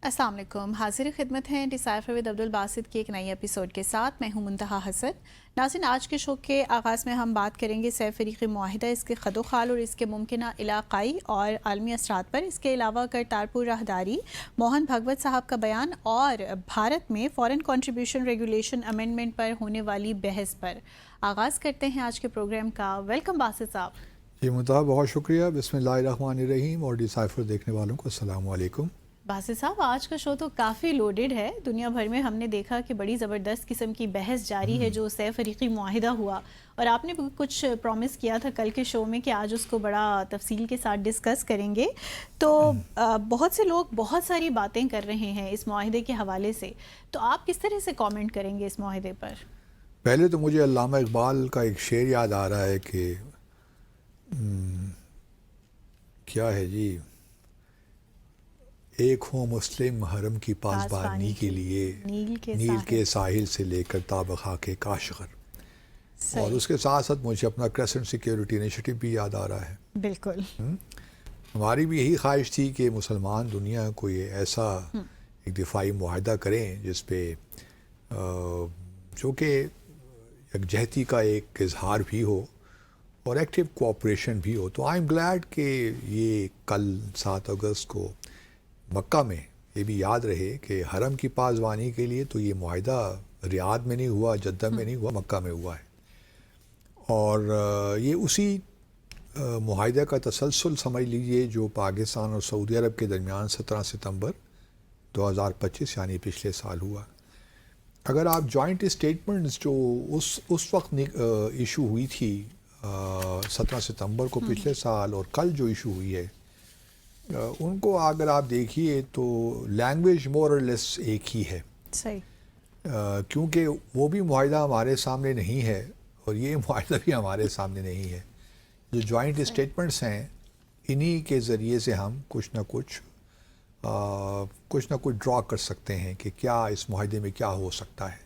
السلام علیکم، حاضر خدمت ہیں ڈیسائفر ود عبدالباسط کی ایک نئی ایپیسوڈ کے ساتھ۔ میں ہوں منتہا حسن۔ ناظرین، آج کے شو کے آغاز میں ہم بات کریں گے سہ فریقی معاہدہ، اس کے خد و خال اور اس کے ممکنہ علاقائی اور عالمی اثرات پر۔ اس کے علاوہ کرتارپور راہداری، موہن بھگوت صاحب کا بیان اور بھارت میں فارن کنٹریبیوشن ریگولیشن امینڈمنٹ پر ہونے والی بحث پر آغاز کرتے ہیں آج کے پروگرام کا۔ ویلکم باسط صاحب۔ جی منتہا، بہت شکریہ۔ بسم اللہ الرحمن الرحیم، اور ڈیسائفر دیکھنے والوں کو السلام علیکم۔ باسط صاحب، آج کا شو تو کافی لوڈڈ ہے۔ دنیا بھر میں ہم نے دیکھا کہ بڑی زبردست قسم کی بحث جاری ہے جو سہ فریقی معاہدہ ہوا، اور آپ نے کچھ پرومس کیا تھا کل کے شو میں کہ آج اس کو بڑا تفصیل کے ساتھ ڈسکس کریں گے۔ تو بہت سے لوگ بہت ساری باتیں کر رہے ہیں اس معاہدے کے حوالے سے، تو آپ کس طرح سے کامنٹ کریں گے اس معاہدے پر؟ پہلے تو مجھے علامہ اقبال کا ایک شعر یاد آ رہا ہے کہ کیا ہے جی، ایک ہوں مسلم حرم کی پاسبانی کے لیے، نیل کے ساحل سے لے کر تاب خاک کاشغر۔ اور اس کے ساتھ ساتھ مجھے اپنا کریسنٹ سیکیورٹی انیشیٹو بھی یاد آ رہا ہے۔ بالکل، ہماری بھی یہی خواہش تھی کہ مسلمان دنیا کو یہ ایسا ایک دفاعی معاہدہ کریں جس پہ جو کہ یکجہتی کا ایک اظہار بھی ہو اور ایکٹیو کوآپریشن بھی ہو۔ تو آئی ایم گلیڈ کہ یہ کل 7 اگست کو مکہ میں، یہ بھی یاد رہے کہ حرم کی پاسبانی کے لیے تو یہ معاہدہ ریاض میں نہیں ہوا، جدہ میں نہیں ہوا، مکہ میں ہوا ہے۔ اور یہ اسی معاہدہ کا تسلسل سمجھ لیجئے جو پاکستان اور سعودی عرب کے درمیان 17 ستمبر 2025 یعنی پچھلے سال ہوا۔ اگر آپ جوائنٹ اسٹیٹمنٹس جو اس وقت ایشو ہوئی تھی 17 ستمبر کو پچھلے سال، اور کل جو ایشو ہوئی ہے، ان کو اگر آپ دیکھیے تو لینگویج مور اور لیس ایک ہی ہے۔ صحیح، کیونکہ وہ بھی معاہدہ ہمارے سامنے نہیں ہے اور یہ معاہدہ بھی ہمارے سامنے نہیں ہے۔ جو جوائنٹ اسٹیٹمنٹس ہیں، انہی کے ذریعے سے ہم کچھ نہ کچھ ڈرا کر سکتے ہیں کہ کیا اس معاہدے میں کیا ہو سکتا ہے۔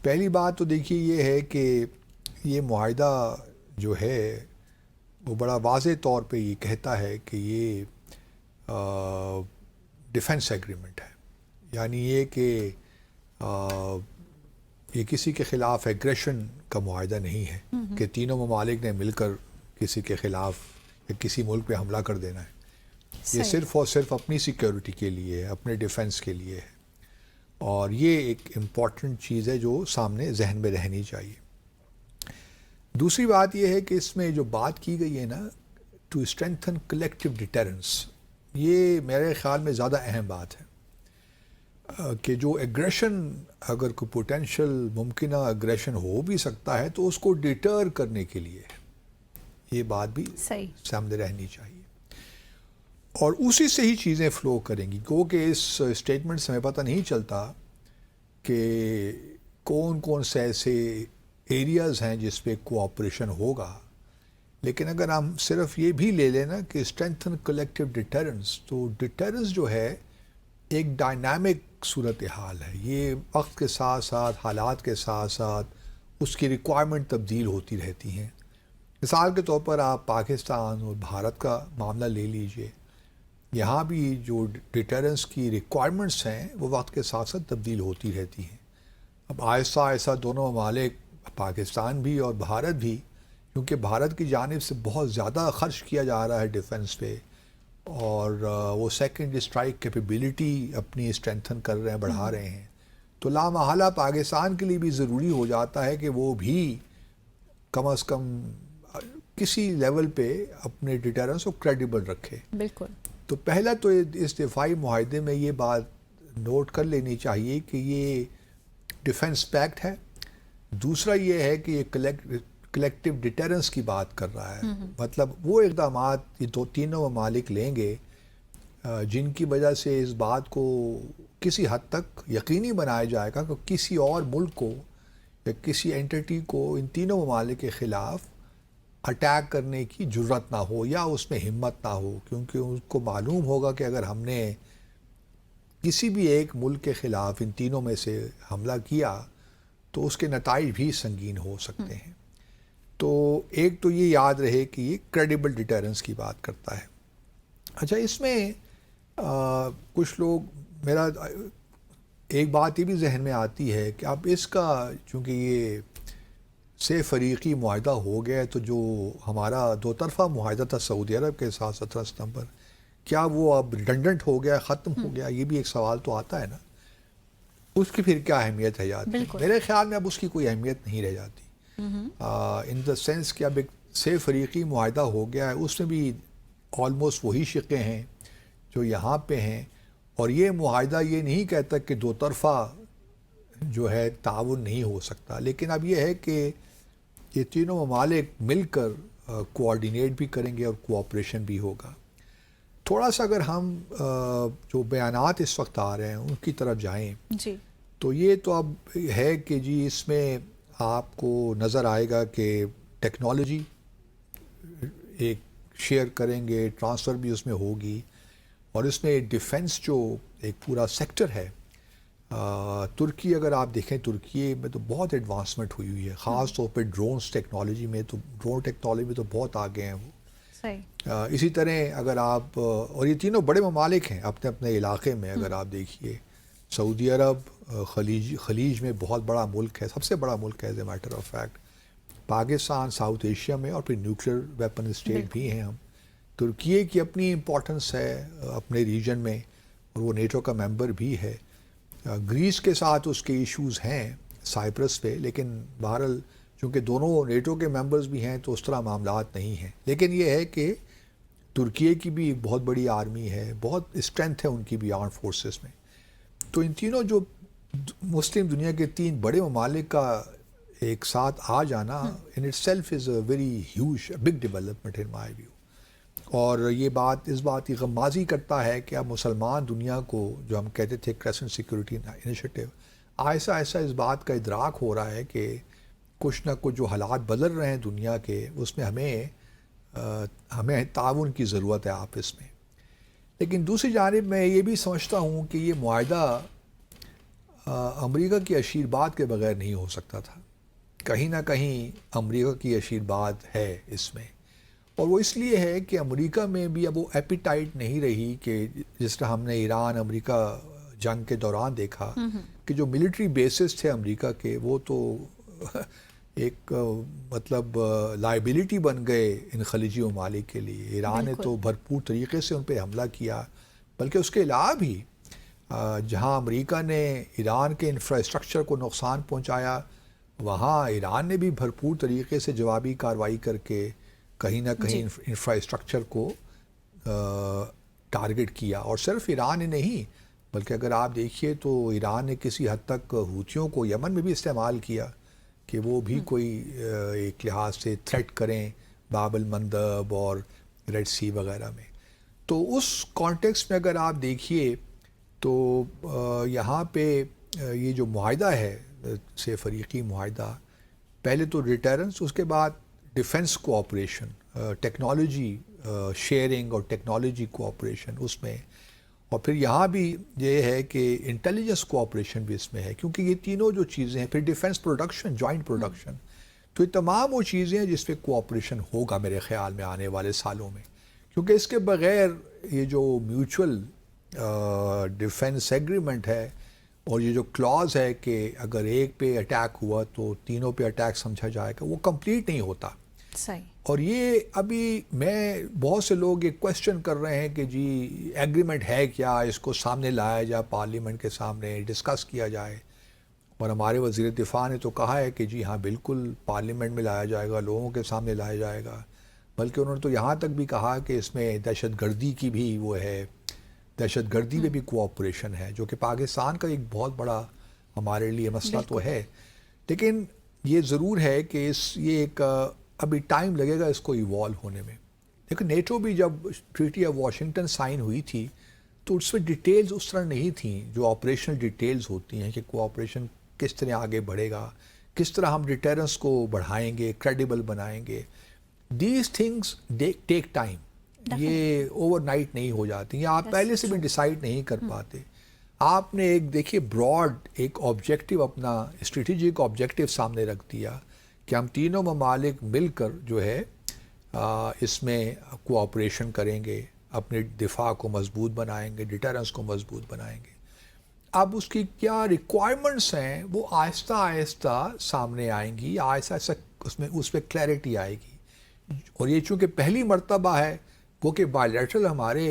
پہلی بات تو دیکھیے یہ ہے کہ یہ معاہدہ جو ہے وہ بڑا واضح طور پہ یہ کہتا ہے کہ یہ ڈیفنس ایگریمنٹ ہے، یعنی یہ کہ یہ کسی کے خلاف ایگریشن کا معاہدہ نہیں ہے کہ تینوں ممالک نے مل کر کسی کے خلاف یا کسی ملک پہ حملہ کر دینا ہے۔ یہ صرف اور صرف اپنی سیکیورٹی کے لیے ہے، اپنے ڈیفنس کے لیے ہے، اور یہ ایک امپورٹنٹ چیز ہے جو سامنے ذہن میں رہنی چاہیے۔ دوسری بات یہ ہے کہ اس میں جو بات کی گئی ہے نا، ٹو اسٹرینتھن کلیکٹیو ڈیٹرنس، یہ میرے خیال میں زیادہ اہم بات ہے کہ جو ایگریشن، اگر کوئی پوٹینشیل ممکنہ ایگریشن ہو بھی سکتا ہے تو اس کو ڈیٹر کرنے کے لیے یہ بات بھی سامنے رہنی چاہیے، اور اسی سے ہی چیزیں فلو کریں گی۔ کیونکہ اس اسٹیٹمنٹ سے ہمیں پتہ نہیں چلتا کہ کون کون سے ایسے ایریاز ہیں جس پہ کوآپریشن ہوگا، لیکن اگر ہم صرف یہ بھی لے لیں نا کہ اسٹرینتھن کلیکٹیو ڈیٹرنس، تو ڈیٹرنس جو ہے ایک ڈائنامک صورتحال ہے۔ یہ وقت کے ساتھ ساتھ، حالات کے ساتھ ساتھ اس کی ریکوائرمنٹ تبدیل ہوتی رہتی ہیں۔ مثال کے طور پر آپ پاکستان اور بھارت کا معاملہ لے لیجئے، یہاں بھی جو ڈیٹرنس کی ریکوائرمنٹس ہیں وہ وقت کے ساتھ ساتھ تبدیل ہوتی رہتی ہیں۔ اب آہستہ آہستہ دونوں ممالک، پاکستان بھی اور بھارت بھی، کیونکہ بھارت کی جانب سے بہت زیادہ خرچ کیا جا رہا ہے ڈیفنس پہ، اور وہ سیکنڈ اسٹرائک کیپیبلٹی اپنی اسٹرینتھن کر رہے ہیں، بڑھا رہے ہیں، تو لامحالہ پاکستان کے لیے بھی ضروری ہو جاتا ہے کہ وہ بھی کم از کم کسی لیول پہ اپنے ڈیٹرنس کو کریڈیبل رکھے۔ بالکل۔ تو پہلا تو اس دفاعی معاہدے میں یہ بات نوٹ کر لینی چاہیے کہ یہ ڈیفنس پیکٹ ہے۔ دوسرا یہ ہے کہ یہ کلیکٹیو ڈیٹرنس کی بات کر رہا ہے، مطلب وہ اقدامات یہ تینوں ممالک لیں گے جن کی وجہ سے اس بات کو کسی حد تک یقینی بنایا جائے گا کہ کسی اور ملک کو یا کسی اینٹی کو ان تینوں ممالک کے خلاف اٹیک کرنے کی جرت نہ ہو یا اس میں ہمت نہ ہو، کیونکہ اس کو معلوم ہوگا کہ اگر ہم نے کسی بھی ایک ملک کے خلاف ان تینوں میں سے حملہ کیا تو اس کے نتائج بھی سنگین ہو سکتے ہیں۔ تو ایک تو یہ یاد رہے کہ یہ کریڈیبل ڈیٹرنس کی بات کرتا ہے۔ اچھا، اس میں کچھ لوگ میرا ایک بات یہ بھی ذہن میں آتی ہے کہ اب اس کا چونکہ یہ سے فریقی معاہدہ ہو گیا ہے، تو جو ہمارا دو طرفہ معاہدہ تھا سعودی عرب کے ساتھ 17 ستمبر، کیا وہ اب ریڈنڈنٹ ہو گیا، ختم ہو گیا؟ یہ بھی ایک سوال تو آتا ہے نا، اس کی پھر کیا اہمیت ہے جاتی؟ میرے خیال میں اب اس کی کوئی اہمیت نہیں رہ جاتی، ان دا سینس کہ اب ایک سے فریقی معاہدہ ہو گیا ہے، اس میں بھی آلموسٹ وہی شقیں ہیں جو یہاں پہ ہیں، اور یہ معاہدہ یہ نہیں کہتا کہ دو طرفہ جو ہے تعاون نہیں ہو سکتا، لیکن اب یہ ہے کہ یہ تینوں ممالک مل کر کوآرڈینیٹ بھی کریں گے اور کوآپریشن بھی ہوگا۔ تھوڑا سا اگر ہم جو بیانات اس وقت آ رہے ہیں ان کی طرف جائیں جی، تو یہ تو اب ہے کہ جی اس میں آپ کو نظر آئے گا کہ ٹیکنالوجی ایک شیئر کریں گے، ٹرانسفر بھی اس میں ہوگی، اور اس میں ڈیفنس جو ایک پورا سیکٹر ہے، ترکی اگر آپ دیکھیں، ترکی میں تو بہت ایڈوانسمنٹ ہوئی ہے، خاص طور پہ ڈرونز ٹیکنالوجی میں، تو ڈرون ٹیکنالوجی میں تو بہت آگے ہیں وہ۔ صحیح۔ اسی طرح اگر آپ، اور یہ تینوں بڑے ممالک ہیں اپنے اپنے علاقے میں، اگر آپ دیکھیے سعودی عرب خلیج میں بہت بڑا ملک ہے، سب سے بڑا ملک ہے as a matter of fact, Pakistan south Asia میں، اور پھر نیوکلیر ویپن اسٹیٹ بھی ہیں ہم۔ ترکی کی اپنی امپورٹنس ہے اپنے ریجن میں، اور وہ نیٹو کا ممبر بھی ہے۔ گریس کے ساتھ اس کے ایشوز ہیں سائپرس پہ، لیکن بہرحال چونکہ دونوں نیٹو کے ممبرز بھی ہیں تو اس طرح معاملات نہیں ہیں، لیکن یہ ہے کہ ترکی کی بھی بہت بڑی آرمی ہے، بہت اسٹرینتھ ہے ان کی بھی آرم فورسز میں۔ تو ان تینوں جو مسلم دنیا کے تین بڑے ممالک کا ایک ساتھ آ جانا in itself is a very huge big development in my view, اور یہ بات اس بات کی غمازی کرتا ہے کہ اب مسلمان دنیا کو، جو ہم کہتے تھے کریسنٹ سیکورٹی انیشیٹو، آہستہ آہستہ اس بات کا ادراک ہو رہا ہے کہ کچھ نہ کچھ جو حالات بدل رہے ہیں دنیا کے، اس میں ہمیں تعاون کی ضرورت ہے آپس میں۔ لیکن دوسری جانب میں یہ بھی سمجھتا ہوں کہ یہ معاہدہ امریکہ کی آشیرواد کے بغیر نہیں ہو سکتا تھا، کہیں نہ کہیں امریکہ کی آشیرواد ہے اس میں، اور وہ اس لیے ہے کہ امریکہ میں بھی اب وہ ایپیٹائٹ نہیں رہی کہ جس طرح ہم نے ایران امریکہ جنگ کے دوران دیکھا کہ جو ملٹری بیسز تھے امریکہ کے، وہ تو ایک مطلب لائبلٹی بن گئے ان خلیجی ممالک کے لیے۔ ایران نے تو بھرپور طریقے سے ان پہ حملہ کیا، بلکہ اس کے علاوہ بھی جہاں امریکہ نے ایران کے انفراسٹرکچر کو نقصان پہنچایا، وہاں ایران نے بھی بھرپور طریقے سے جوابی کارروائی کر کے کہیں نہ کہیں انفراسٹرکچر کو ٹارگٹ کیا، اور صرف ایران نے نہیں بلکہ اگر آپ دیکھیے تو ایران نے کسی حد تک ہوتھیوں کو یمن میں بھی استعمال کیا کہ وہ بھی کوئی ایک لحاظ سے تھریٹ کریں باب المندب اور ریڈ سی وغیرہ میں۔ تو اس کانٹیکسٹ میں اگر آپ دیکھیے تو یہاں پہ یہ جو معاہدہ ہے سے فریقی معاہدہ، پہلے تو ڈیٹرنس، اس کے بعد ڈیفنس کوآپریشن، ٹیکنالوجی شیئرنگ اور ٹیکنالوجی کوآپریشن اس میں، اور پھر یہاں بھی یہ ہے کہ انٹیلیجنس کوآپریشن بھی اس میں ہے، کیونکہ یہ تینوں جو چیزیں ہیں، پھر ڈیفنس پروڈکشن، جوائنٹ پروڈکشن، تو یہ تمام وہ چیزیں ہیں جس پہ کوآپریشن ہوگا میرے خیال میں آنے والے سالوں میں، کیونکہ اس کے بغیر یہ جو میوچول ڈیفنس ایگریمنٹ ہے اور یہ جو کلاز ہے کہ اگر ایک پہ اٹیک ہوا تو تینوں پہ اٹیک سمجھا جائے گا، وہ کمپلیٹ نہیں ہوتا۔ صحیح۔ اور یہ ابھی بہت سے لوگ یہ کویسچن کر رہے ہیں کہ جی ایگریمنٹ ہے کیا، اس کو سامنے لایا جائے، پارلیمنٹ کے سامنے ڈسکس کیا جائے، اور ہمارے وزیر دفاع نے تو کہا ہے کہ جی ہاں بالکل پارلیمنٹ میں لایا جائے گا، لوگوں کے سامنے لایا جائے گا، بلکہ انہوں نے تو یہاں تک بھی کہا کہ اس میں دہشت گردی کی بھی وہ ہے، دہشت گردی میں بھی کوآپریشن ہے، جو کہ پاکستان کا ایک بہت بڑا ہمارے لیے مسئلہ تو ہے، لیکن یہ ضرور ہے کہ یہ ایک ابھی ٹائم لگے گا اس کو ایوالو ہونے میں۔ لیکن نیٹو بھی جب ٹریٹی آف واشنگٹن سائن ہوئی تھی تو اس میں ڈیٹیلز اس طرح نہیں تھیں جو آپریشنل ڈیٹیلز ہوتی ہیں کہ کوآپریشن کس طرح آگے بڑھے گا، کس طرح ہم ڈیٹرنس کو بڑھائیں گے، کریڈیبل بنائیں گے۔ دیز تھنگس ٹیک ٹائم، یہ اوور نائٹ نہیں ہو جاتی، یا آپ پہلے سے بھی ڈیسائیڈ نہیں کر پاتے۔ آپ نے ایک دیکھیے براڈ ایک آبجیکٹیو، اپنا اسٹریٹجک آبجیکٹیو سامنے رکھ دیا کہ ہم تینوں ممالک مل کر جو ہے اس میں کوآپریشن کریں گے، اپنے دفاع کو مضبوط بنائیں گے، ڈیٹرنس کو مضبوط بنائیں گے۔ اب اس کی کیا ریکوائرمنٹس ہیں وہ آہستہ آہستہ سامنے آئیں گی، آہستہ آہستہ اس پہ کلیئرٹی آئے گی. اور یہ چونکہ پہلی مرتبہ ہے وہ کہ بائیلیٹرل ہمارے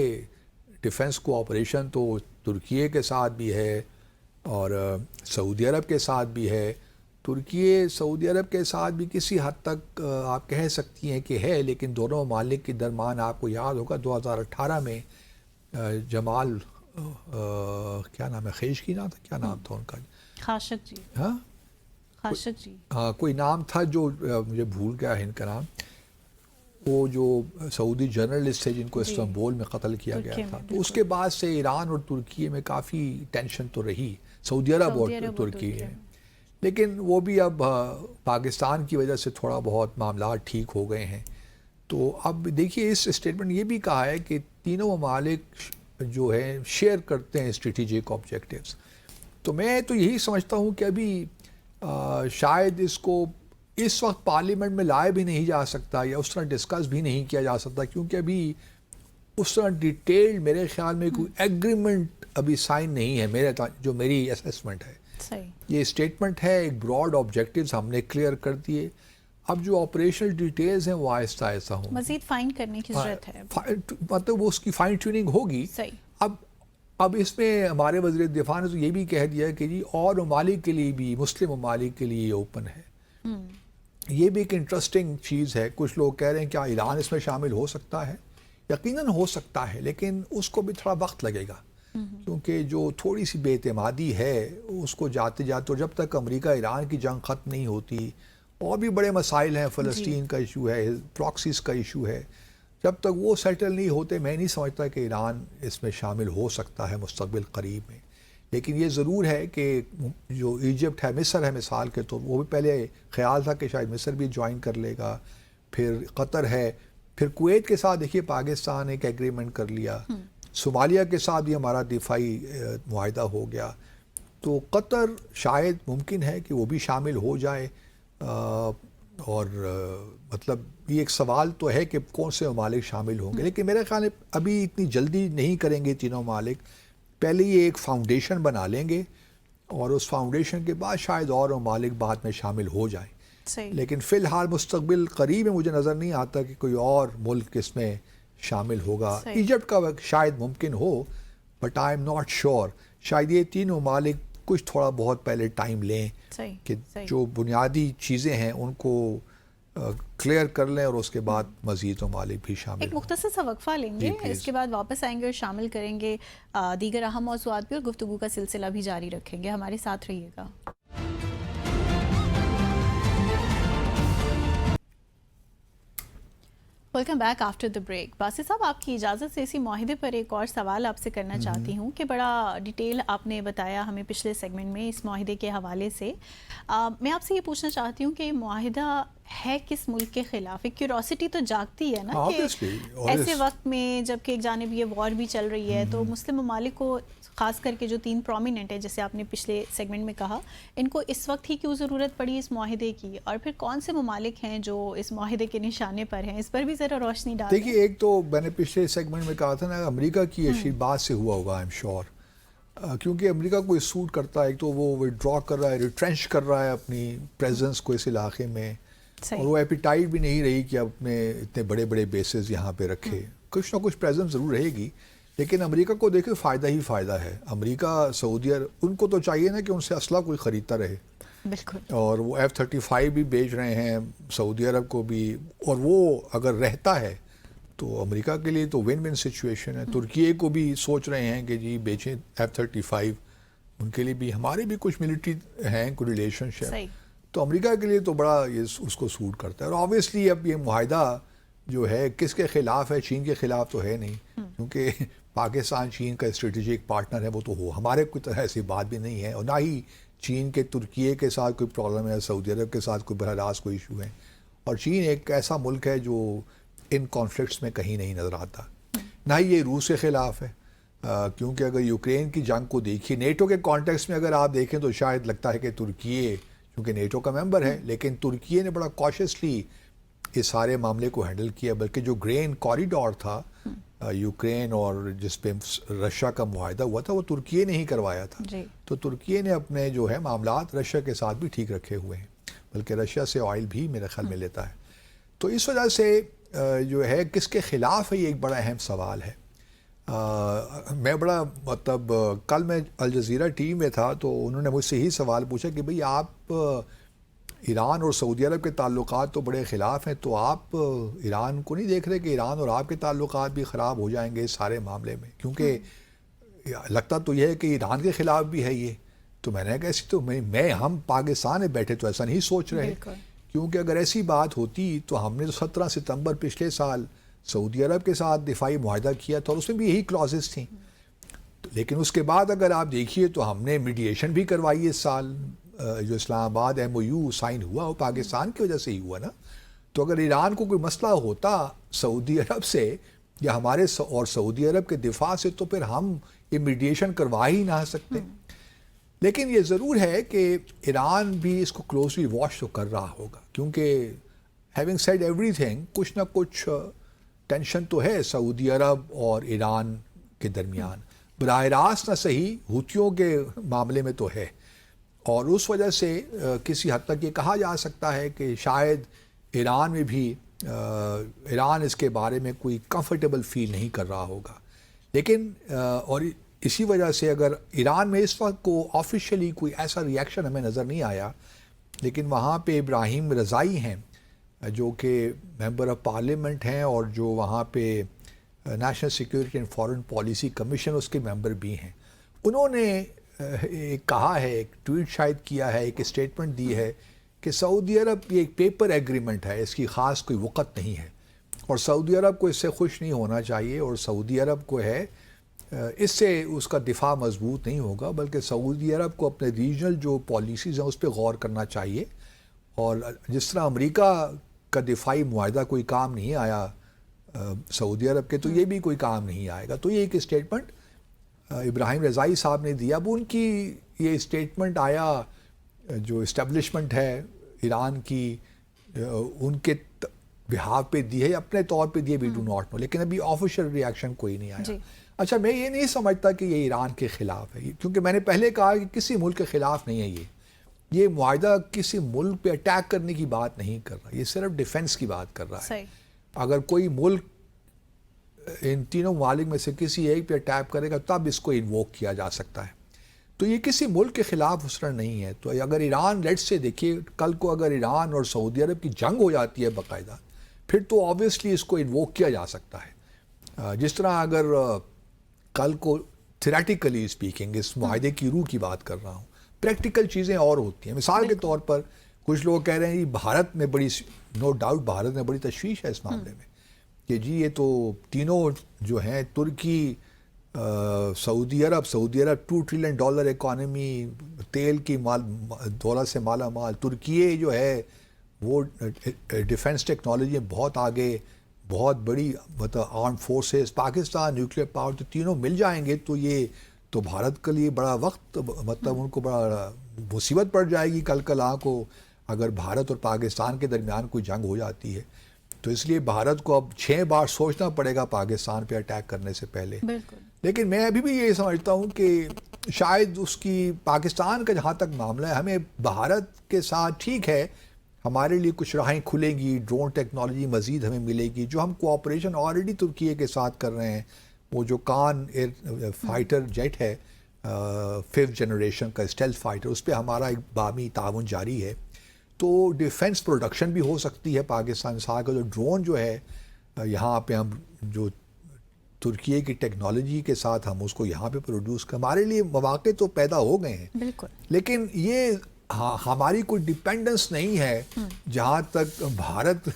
ڈیفنس کوآپریشن تو ترکیے کے ساتھ بھی ہے اور سعودی عرب کے ساتھ بھی ہے. ترکیے سعودی عرب کے ساتھ بھی کسی حد تک آپ کہہ سکتی ہیں کہ ہے، لیکن دونوں ممالک کے درمیان آپ کو یاد ہوگا 2018 میں جمال کیا نام ہے، خیشکی نام تھا، کیا نام تھا ان کا، خاشق جی، ہاں خاشق جی، ہاں کوئی نام تھا جو مجھے بھول گیا ہے ان کا نام، وہ جو سعودی جرنلسٹ تھے جن کو استنبول میں قتل کیا گیا تھا. تو اس کے بعد سے ایران اور ترکیے میں کافی ٹینشن تو رہی، سعودی عرب اور ترکیے میں، لیکن وہ بھی اب پاکستان کی وجہ سے تھوڑا بہت معاملات ٹھیک ہو گئے ہیں. تو اب دیکھیے اس اسٹیٹمنٹ یہ بھی کہا ہے کہ تینوں ممالک جو ہے شیئر کرتے ہیں اسٹریٹجک آبجیکٹیوز. تو میں تو یہی سمجھتا ہوں کہ ابھی شاید اس کو اس وقت پارلیمنٹ میں لائے بھی نہیں جا سکتا یا اس طرح ڈسکس بھی نہیں کیا جا سکتا، کیونکہ ابھی اس طرح ڈیٹیل میرے خیال میں کوئی ایگریمنٹ ابھی سائن نہیں ہے، جو میری اسیسمنٹ ہے. یہ اسٹیٹمنٹ ہے، ایک براڈ آبجیکٹیوز ہم نے کلیئر کر دیے. اب جو آپریشنل ڈیٹیلز ہیں وہ آہستہ آہستہ ہوں، مزید فائن کرنے کی ضرورت ہے، مطلب وہ اس کی فائن ٹیوننگ ہوگی. اب اس میں ہمارے وزیر دفاع نے تو یہ بھی کہہ دیا کہ جی اور ممالک کے لیے بھی، مسلم ممالک کے لیے اوپن ہے. یہ بھی ایک انٹرسٹنگ چیز ہے. کچھ لوگ کہہ رہے ہیں کیا ایران اس میں شامل ہو سکتا ہے؟ یقیناً ہو سکتا ہے، لیکن اس کو بھی تھوڑا وقت لگے گا، کیونکہ جو تھوڑی سی بے اعتمادی ہے اس کو جاتے جاتے، اور جب تک امریکہ ایران کی جنگ ختم نہیں ہوتی، اور بھی بڑے مسائل ہیں، فلسطین کا ایشو ہے، پراکسیز کا ایشو ہے، جب تک وہ سیٹل نہیں ہوتے میں نہیں سمجھتا کہ ایران اس میں شامل ہو سکتا ہے مستقبل قریب میں. لیکن یہ ضرور ہے کہ جو ایجپٹ ہے، مصر ہے مثال کے طور، وہ بھی پہلے خیال تھا کہ شاید مصر بھی جوائن کر لے گا، پھر قطر ہے، پھر کویت کے ساتھ دیکھیے پاکستان ایک ایگریمنٹ کر لیا، صومالیہ کے ساتھ بھی ہمارا دفاعی معاہدہ ہو گیا. تو قطر شاید ممکن ہے کہ وہ بھی شامل ہو جائے. اور مطلب یہ ایک سوال تو ہے کہ کون سے ممالک شامل ہوں گے، لیکن میرے خیال میں ابھی اتنی جلدی نہیں کریں گے تینوں ممالک. پہلے یہ ایک فاؤنڈیشن بنا لیں گے اور اس فاؤنڈیشن کے بعد شاید اور ممالک بعد میں شامل ہو جائیں. لیکن فی الحال مستقبل قریب میں مجھے نظر نہیں آتا کہ کوئی اور ملک اس میں شامل ہوگا. ایجپٹ کا شاید ممکن ہو، but I'm not sure. شاید یہ تینوں ممالک کچھ تھوڑا بہت پہلے ٹائم لیں کہ جو بنیادی چیزیں ہیں ان کو کلیئر کر لیں، اور اس کے بعد مزید ممالک بھی شامل. ایک مختصر سا وقفہ لیں گے، اس کے بعد واپس آئیں گے اور شامل کریں گے دیگر اہم موضوعات بھی، اور گفتگو کا سلسلہ بھی جاری رکھیں گے. ہمارے ساتھ رہیے گا. Welcome back after the break. Basit صاحب، آپ کی اجازت سے اسی معاہدے پر ایک اور سوال آپ سے کرنا چاہتی ہوں کہ بڑا ڈیٹیل آپ نے بتایا ہمیں پچھلے سیگمنٹ میں اس معاہدے کے حوالے سے. میں آپ سے یہ پوچھنا چاہتی ہوں کہ یہ معاہدہ ہے کس ملک کے خلاف؟ ایک کیوریوسٹی تو جاگتی ہے نا کہ ایسے وقت میں جب کہ ایک جانب یہ وار بھی چل رہی ہے، تو مسلم ممالک کو خاص کر کے جو 3 پرومیننٹ ہے جیسے آپ نے پچھلے سیگمنٹ میں کہا، ان کو اس وقت ہی کیوں ضرورت پڑی اس معاہدے کی، اور پھر کون سے ممالک ہیں جو اس معاہدے کے نشانے پر ہیں؟ اس پر بھی ذرا روشنی ڈال دیں. دیکھیے، ایک تو میں نے پچھلے سیگمنٹ میں کہا تھا نا، امریکہ کی اشی بات سے ہوا ہوگا، آئی ایم شیور، کیونکہ امریکہ کو اس سوٹ کرتا ہے. ایک تو وہ وڈرا کر رہا ہے، ریٹرینچ کر رہا ہے اپنی پریزنس کو اس علاقے میں، اور وہ ایپیٹائٹ بھی نہیں رہی کہ اپنے اتنے بڑے بڑے بیسز یہاں پہ رکھے. کچھ نہ کچھ پریزنس ضرور رہے گی، لیکن امریکہ کو دیکھیں فائدہ ہی فائدہ ہے. امریکہ، سعودی عرب، ان کو تو چاہیے نا کہ ان سے اسلحہ کوئی خریدتا رہے، بالکل، اور وہ F-35 بھی بیچ رہے ہیں سعودی عرب کو بھی، اور وہ اگر رہتا ہے تو امریکہ کے لیے تو ون ون سچویشن ہے. ترکیے کو بھی سوچ رہے ہیں کہ جی بیچیں F-35، ان کے لیے بھی ہمارے بھی کچھ ملٹری ہیں، کوئی ریلیشن شپ، تو امریکہ کے لیے تو بڑا یہ اس کو سوٹ کرتا ہے. اور آبویسلی اب یہ معاہدہ جو ہے کس کے خلاف ہے؟ چین کے خلاف تو ہے نہیں، کیونکہ پاکستان چین کا اسٹریٹجک پارٹنر ہے، وہ تو ہو، ہمارے کوئی طرح ایسی بات بھی نہیں ہے، اور نہ ہی چین کے ترکیے کے ساتھ کوئی پرابلم ہے، سعودی عرب کے ساتھ کوئی براہ راست کوئی ایشو ہے. اور چین ایک ایسا ملک ہے جو ان کانفلکٹس میں کہیں نہیں نظر آتا. نہ ہی یہ روس کے خلاف ہے، کیونکہ اگر یوکرین کی جنگ کو دیکھیے نیٹو کے کانٹیکس میں اگر آپ دیکھیں تو شاید لگتا ہے کہ ترکیے، کیونکہ نیٹو کا ممبر ہے، لیکن ترکیے نے بڑا کاشسلی اس سارے معاملے کو ہینڈل کیا، بلکہ جو گرین کوریڈور تھا یوکرین اور جس پہ رشیا کا معاہدہ ہوا تھا وہ ترکیے نے ہی کروایا تھا جی. تو ترکیے نے اپنے جو ہے معاملات رشیا کے ساتھ بھی ٹھیک رکھے ہوئے ہیں، بلکہ رشیا سے آئل بھی میرے خیال میں لیتا ہے. تو اس وجہ سے جو ہے کس کے خلاف ہے یہ ایک بڑا اہم سوال ہے. میں بڑا مطلب کل میں الجزیرہ ٹی وی میں تھا تو انہوں نے مجھ سے ہی سوال پوچھا کہ بھئی آپ ایران اور سعودی عرب کے تعلقات تو بڑے خلاف ہیں، تو آپ ایران کو نہیں دیکھ رہے کہ ایران اور آپ کے تعلقات بھی خراب ہو جائیں گے اس سارے معاملے میں، کیونکہ لگتا تو یہ ہے کہ ایران کے خلاف بھی ہے یہ. تو میں نے کہا ایسی تو میں ہم پاکستان میں بیٹھے تو ایسا نہیں سوچ رہے، کیونکہ اگر ایسی بات ہوتی تو ہم نے 17 ستمبر پچھلے سال سعودی عرب کے ساتھ دفاعی معاہدہ کیا تھا اور اس میں بھی یہی کلازز تھیں. لیکن اس کے بعد اگر آپ دیکھیے تو ہم نے میڈیشن بھی کروائی اس سال، جو اسلام آباد MOU سائن ہوا وہ پاکستان کی وجہ سے ہی ہوا نا. تو اگر ایران کو کوئی مسئلہ ہوتا سعودی عرب سے یا ہمارے اور سعودی عرب کے دفاع سے تو پھر ہم یہ میڈیشن کروا ہی نہ سکتے. لیکن یہ ضرور ہے کہ ایران بھی اس کو کلوزلی واچ تو کر رہا ہوگا، کیونکہ ہیونگ سیڈ ایوری تھنگ کچھ نہ کچھ ٹینشن تو ہے سعودی عرب اور ایران کے درمیان، براہ راست نہ صحیح ہوتھیوں کے معاملے میں تو ہے. اور اس وجہ سے کسی حد تک یہ کہا جا سکتا ہے کہ شاید ایران میں بھی ایران اس کے بارے میں کوئی کمفرٹیبل فیل نہیں کر رہا ہوگا. لیکن اور اسی وجہ سے اگر ایران میں اس وقت کو آفیشیلی کوئی ایسا ریئیکشن ہمیں نظر نہیں آیا، لیکن وہاں پہ ابراہیم رضائی ہیں جو کہ ممبر آف پارلیمنٹ ہیں اور جو وہاں پہ national security and foreign policy commission اس کے ممبر بھی ہیں. انہوں نے ایک کہا ہے، ایک ٹویٹ شاید کیا ہے، ایک اسٹیٹمنٹ دی ہے کہ سعودی عرب یہ ایک پیپر ایگریمنٹ ہے، اس کی خاص کوئی وقت نہیں ہے اور سعودی عرب کو اس سے خوش نہیں ہونا چاہیے، اور سعودی عرب کو ہے اس سے اس کا دفاع مضبوط نہیں ہوگا، بلکہ سعودی عرب کو اپنے ریجنل جو پالیسیز ہیں اس پہ غور کرنا چاہیے. اور جس طرح امریکہ کا دفاعی معاہدہ کوئی کام نہیں آیا سعودی عرب کے، تو یہ بھی کوئی کام نہیں آئے گا. تو یہ ایک اسٹیٹمنٹ ابراہیم رضائی صاحب نے دیا. اب ان کی یہ اسٹیٹمنٹ آیا جو اسٹیبلشمنٹ ہے ایران کی ان کے بہاف پہ دی ہے، اپنے طور پہ دی ہے، وی ڈو ناٹ نو، لیکن ابھی آفیشیل ریئیکشن کوئی نہیں آیا. اچھا میں یہ نہیں سمجھتا کہ یہ ایران کے خلاف ہے، کیونکہ میں نے پہلے کہا کہ کسی ملک کے خلاف نہیں ہے. یہ معاہدہ کسی ملک پہ اٹیک کرنے کی بات نہیں کر رہا، یہ صرف ڈیفنس کی بات کر رہا ہے. اگر کوئی ملک ان تینوں ممالک میں سے کسی ایک پہ اٹیک کرے گا تب اس کو انووک کیا جا سکتا ہے. تو یہ کسی ملک کے خلاف اسرا نہیں ہے. تو اگر ایران لیٹ سے دیکھیے کل کو اگر ایران اور سعودی عرب کی جنگ ہو جاتی ہے باقاعدہ، پھر تو آبویسلی اس کو انووک کیا جا سکتا ہے. جس طرح اگر کل کو تھیریٹیکلی اسپیکنگ اس معاہدے کی روح کی بات کر رہا ہوں، پریکٹیکل چیزیں اور ہوتی ہیں. مثال کے طور پر کچھ لوگ کہہ رہے ہیں بھارت میں بڑی، نو ڈاؤٹ بھارت میں بڑی تشویش ہے اس معاملے میں کہ جی یہ تو تینوں جو ہیں ترکی، سعودی عرب $2 ٹریلین اکانومی، تیل کی دولت سے مالا مال، ترکیے جو ہے وہ ڈیفنس ٹیکنالوجی میں بہت آگے، بہت بڑی مطلب arm forces, Pakistan nuclear power, تو تینوں مل جائیں گے تو یہ تو بھارت کے لیے بڑا وقت، مطلب ان کو بڑا مصیبت پڑ جائے گی کل کل کو اگر بھارت اور پاکستان کے درمیان کوئی جنگ ہو جاتی ہے. تو اس لیے بھارت کو اب 6 بار سوچنا پڑے گا پاکستان پہ اٹیک کرنے سے پہلے. لیکن میں ابھی بھی یہ سمجھتا ہوں کہ شاید اس کی پاکستان کا جہاں تک معاملہ ہے، ہمیں بھارت کے ساتھ ٹھیک ہے ہمارے لیے کچھ راہیں کھلیں گی، ڈرون ٹیکنالوجی مزید ہمیں ملے گی، جو ہم کوآپریشن آلریڈی ترکیے کے ساتھ کر رہے ہیں. وہ جو کان ایئر فائٹر جیٹ ہے 5th جنریشن کا اسٹیلتھ فائٹر، اس پہ ہمارا ایک باہمی تعاون جاری ہے. تو ڈیفنس پروڈکشن بھی ہو سکتی ہے پاکستان ساتھ کا. جو ڈرون جو ہے یہاں پہ ہم جو ترکیے کی ٹیکنالوجی کے ساتھ ہم اس کو یہاں پہ پروڈیوس کر، ہمارے لیے مواقع تو پیدا ہو گئے ہیں. بالکل. لیکن یہ ہماری کوئی ڈیپینڈنس نہیں ہے جہاں تک بھارت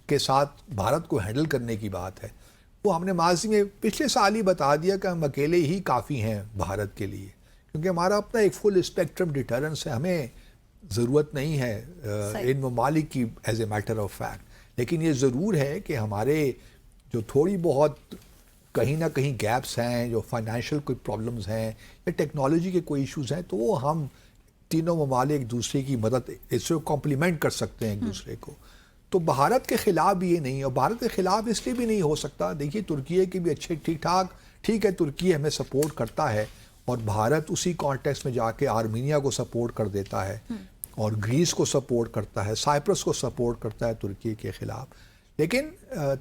کے ساتھ بھارت کو ہینڈل کرنے کی بات ہے. وہ ہم نے ماضی میں پچھلے سال ہی بتا دیا کہ ہم اکیلے ہی کافی ہیں بھارت کے لیے، کیونکہ ہمارا اپنا ایک فل اسپیکٹرم ڈیٹرنس ہے. ہمیں ضرورت نہیں ہے ان ممالک کی as a matter of fact. لیکن یہ ضرور ہے کہ ہمارے جو تھوڑی بہت کہیں نہ کہیں گیپس ہیں، جو فائنینشیل کوئی پرابلمز ہیں یا ٹیکنالوجی کے کوئی ایشوز ہیں، تو وہ ہم تینوں ممالک ایک دوسرے کی مدد اس سے کمپلیمنٹ کر سکتے ہیں ایک دوسرے کو. تو بھارت کے خلاف بھی یہ نہیں ہے، اور بھارت کے خلاف اس لیے بھی نہیں ہو سکتا. دیکھیے ترکیے کی بھی اچھے ٹھیک ہے، ترکی ہمیں سپورٹ کرتا ہے، اور بھارت اسی کانٹیکس میں جا کے آرمینیا کو سپورٹ کر دیتا ہے اور گریس کو سپورٹ کرتا ہے، سائپرس کو سپورٹ کرتا ہے ترکی کے خلاف. لیکن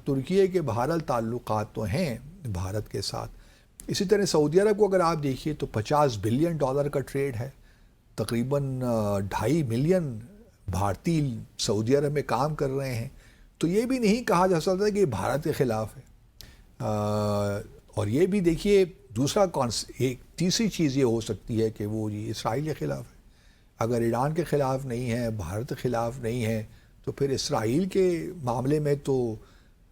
ترکیے کے بہرحال تعلقات تو ہیں بھارت کے ساتھ. اسی طرح سعودی عرب کو اگر آپ دیکھیے تو $50 بلین کا ٹریڈ ہے، تقریباً 2.5 ملین بھارتی سعودی عرب میں کام کر رہے ہیں. تو یہ بھی نہیں کہا جا سکتا کہ یہ بھارت کے خلاف ہے. اور یہ بھی دیکھیے دوسرا ایک تیسری چیز یہ ہو سکتی ہے کہ وہ جی اسرائیل کے خلاف ہے. اگر ایران کے خلاف نہیں ہے، بھارت کے خلاف نہیں ہے، تو پھر اسرائیل کے معاملے میں تو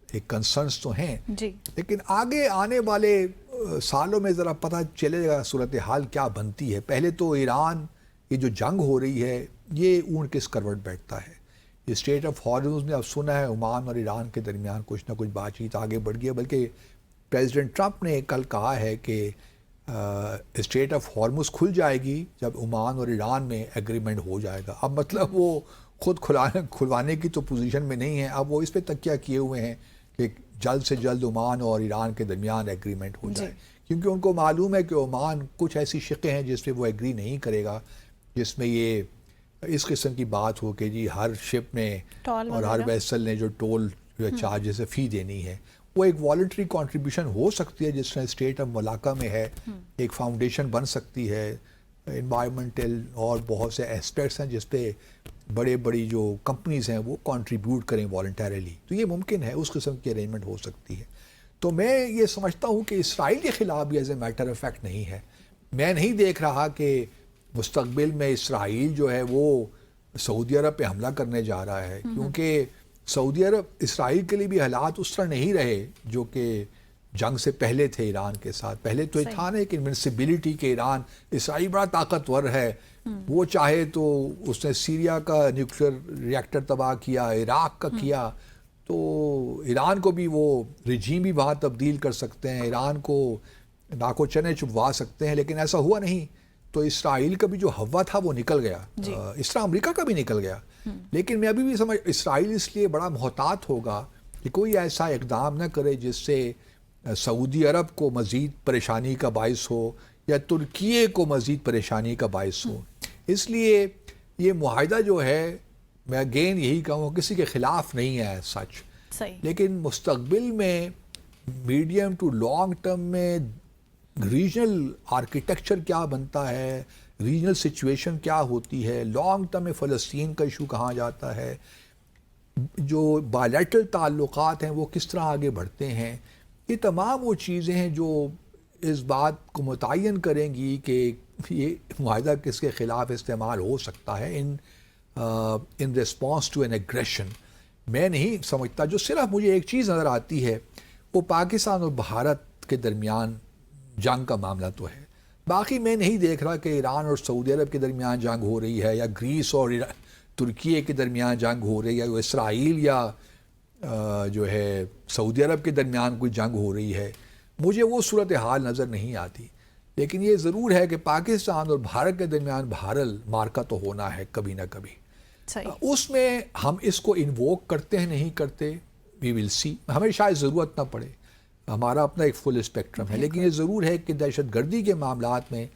ایک کنسرنس تو ہیں جی. لیکن آگے آنے والے سالوں میں ذرا پتہ چلے گا صورتحال کیا بنتی ہے. پہلے تو ایران یہ جو جنگ ہو رہی ہے یہ اونٹ کس کروٹ بیٹھتا ہے. یہ اسٹریٹ آف ہارمز نے اب سنا ہے عمان اور ایران کے درمیان کچھ نہ کچھ بات چیت آگے بڑھ گئی ہے، بلکہ پریزیڈنٹ ٹرمپ نے کل کہا ہے کہ اسٹریٹ آف ہارمز کھل جائے گی جب عمان اور ایران میں ایگریمنٹ ہو جائے گا. اب مطلب وہ خود کھلوانے کی تو پوزیشن میں نہیں ہے، اب وہ اس پہ تکیہ کیے ہوئے ہیں کہ جلد سے جلد عمان اور ایران کے درمیان ایگریمنٹ ہو جائے. کیونکہ ان کو معلوم ہے کہ عمان کچھ ایسی شقیں ہیں جس پہ وہ ایگری نہیں کرے گا، جس میں یہ اس قسم کی بات ہو کہ جی ہر شپ میں اور ہر ویسل نے جو ٹول چارجز فی دینی ہے. وہ ایک والنٹری کنٹریبیوشن ہو سکتی ہے جس میں اسٹیٹ آف ملاقہ میں ہے، ایک فاؤنڈیشن بن سکتی ہے، انوائرمنٹل اور بہت سے ایسپیکٹس ہیں جس پہ بڑی جو کمپنیز ہیں وہ کنٹریبیوٹ کریں والنٹریلی. تو یہ ممکن ہے، اس قسم کی ارینجمنٹ ہو سکتی ہے. تو میں یہ سمجھتا ہوں کہ اسرائیل کے خلاف بھی as a matter of fact نہیں ہے. میں نہیں دیکھ رہا کہ مستقبل میں اسرائیل جو ہے وہ سعودی عرب پہ حملہ کرنے جا رہا ہے، کیونکہ سعودی عرب اسرائیل کے لیے بھی حالات اس طرح نہیں رہے جو کہ جنگ سے پہلے تھے ایران کے ساتھ. پہلے تو تھا نا ایک انوینسیبلٹی کہ ایران اسرائیل بڑا طاقتور ہے، وہ چاہے تو اس نے سیریا کا نیوکلیر ریئیکٹر تباہ کیا، عراق کا کیا، تو ایران کو بھی وہ رجیم بھی وہاں تبدیل کر سکتے ہیں، ایران کو ناکو چنے چبوا سکتے ہیں. لیکن ایسا ہوا نہیں. تو اسرائیل کا بھی جو ہوا تھا وہ نکل گیا، اس طرح امریکہ کا بھی نکل گیا. لیکن میں ابھی بھی سمجھ اسرائیل اس لیے بڑا محتاط ہوگا کہ کوئی ایسا اقدام نہ کرے جس سے سعودی عرب کو مزید پریشانی کا باعث ہو یا ترکیے کو مزید پریشانی کا باعث ہو. اس لیے یہ معاہدہ جو ہے میں اگین یہی کہوں کسی کے خلاف نہیں ہے سچ، لیکن مستقبل میں میڈیم ٹو لانگ ٹرم میں ریجنل آرکیٹیکچر کیا بنتا ہے، ریجنل سچویشن کیا ہوتی ہے، لانگ ٹرم میں فلسطین کا ایشو کہاں جاتا ہے، جو بائیلیٹرل تعلقات ہیں وہ کس طرح آگے بڑھتے ہیں. یہ تمام وہ چیزیں ہیں جو اس بات کو متعین کریں گی کہ یہ معاہدہ کس کے خلاف استعمال ہو سکتا ہے in response to an aggression. میں نہیں سمجھتا. جو صرف مجھے ایک چیز نظر آتی ہے وہ پاکستان اور بھارت کے درمیان جنگ کا معاملہ تو ہے. باقی میں نہیں دیکھ رہا کہ ایران اور سعودی عرب کے درمیان جنگ ہو رہی ہے، یا گریس اور ترکیے کے درمیان جنگ ہو رہی ہے، یا اسرائیل یا جو ہے سعودی عرب کے درمیان کوئی جنگ ہو رہی ہے. مجھے وہ صورتحال نظر نہیں آتی. لیکن یہ ضرور ہے کہ پاکستان اور بھارت کے درمیان بہرحال مارکا تو ہونا ہے کبھی نہ کبھی. اس میں ہم اس کو انووک کرتے ہیں نہیں کرتے، وی ول سی. ہمیں شاید ضرورت نہ پڑے، ہمارا اپنا ایک فل اسپیکٹرم ہے. لیکن یہ ضرور ہے کہ دہشت گردی کے معاملات میں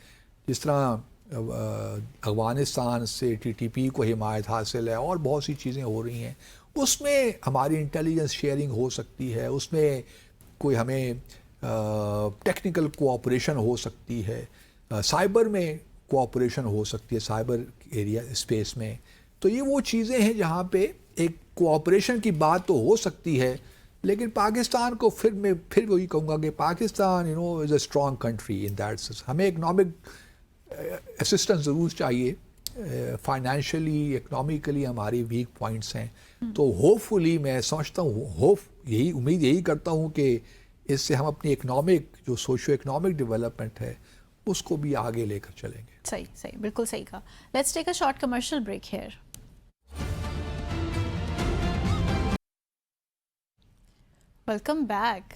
جس طرح افغانستان سے TTP کو حمایت حاصل ہے اور بہت سی چیزیں ہو رہی ہیں، اس میں ہماری انٹیلیجنس شیئرنگ ہو سکتی ہے، اس میں کوئی ہمیں ٹیکنیکل کوآپریشن ہو سکتی ہے، سائبر میں کوآپریشن ہو سکتی ہے، سائبر ایریا اسپیس میں. تو یہ وہ چیزیں ہیں جہاں پہ ایک کوآپریشن کی بات تو ہو سکتی ہے. لیکن پاکستان کو پھر وہی کہوں گا کہ Pakistan is a strong country in that sense. ہمیں اکنامک اسسٹنس ضرور چاہیے، فائنینشلی اکنامیکلی ہماری ویک پوائنٹس ہیں. تو ہوپ فلی میں سمجھتا ہوں، امید یہی کرتا ہوں کہ اس سے ہم اپنی اکنامک جو سوشو اکنامک ڈیولپمنٹ ہے اس کو بھی آگے لے کر چلیں گے. صحیح بالکل صحیح کہا. Let's take a short commercial break here. Welcome back.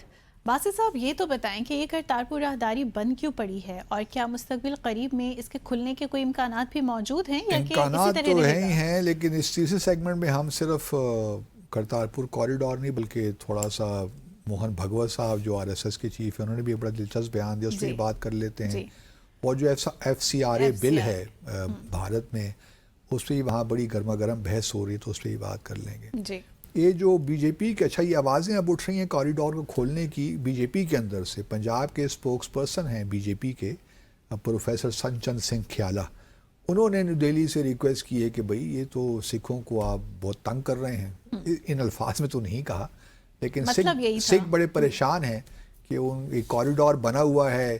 Basit sahab یہ تو بتائیں کہ یہ کرتارپور راہداری بند کیوں پڑی ہے، اور کیا مستقبل قریب میں اس کے کھلنے کے کوئی امکانات بھی موجود ہیں، یا کہ امکانات تو ہیں، لیکن اس تیسرے سیگمنٹ میں ہم صرف کرتارپور کوریڈور نہیں بلکہ تھوڑا سا موہن بھگوت صاحب جو RSS کے چیف ہیں انہوں نے بھی بڑا دلچسپ بیان دیا, اس پہ بات کر لیتے ہیں. اور جو FCRA بل ہے بھارت میں, اس پہ وہاں بڑی گرما گرم بحث ہو رہی ہے, تو اس پہ ہی بات کر لیں گے. یہ جو بی جے پی کے, اچھا یہ آوازیں اب اٹھ رہی ہیں کوریڈور کو کھولنے کی بی جے پی کے اندر سے. پنجاب کے اسپوکس پرسن ہیں بی جے پی کے پروفیسر سنچند سنگھ کھیالہ, انہوں نے نیو دہلی سے ریکویسٹ کی ہے کہ بھئی یہ تو سکھوں کو آپ بہت تنگ کر رہے ہیں. ان الفاظ میں تو نہیں کہا, لیکن سکھ بڑے پریشان ہیں کہ ایک کوریڈور بنا ہوا ہے,